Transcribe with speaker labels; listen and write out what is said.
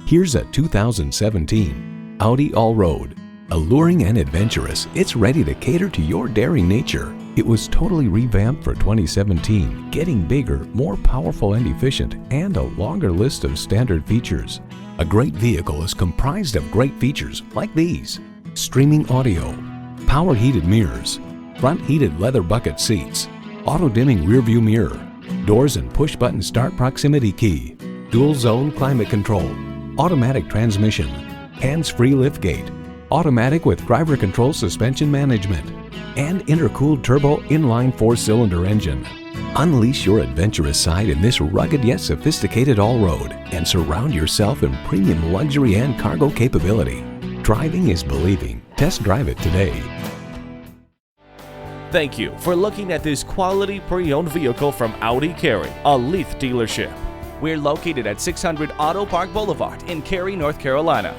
Speaker 1: Here's a 2017 Audi Allroad. Alluring and adventurous, it's ready to cater to your daring nature. It was totally revamped for 2017, getting bigger, more powerful and efficient, and a longer list of standard features. A great vehicle is comprised of great features like these: streaming audio, power heated mirrors, front heated leather bucket seats, auto dimming rear view mirror, doors and push button start proximity key, dual zone climate control, automatic transmission, hands-free liftgate, automatic with driver control suspension management, and intercooled turbo inline 4-cylinder engine. Unleash your adventurous side in this rugged yet sophisticated Allroad and surround yourself in premium luxury and cargo capability. Driving is believing. Test drive it today.
Speaker 2: Thank you for looking at this quality pre-owned vehicle from Audi Cary, a Leith dealership. We're located at 600 Auto Park Boulevard in Cary, North Carolina.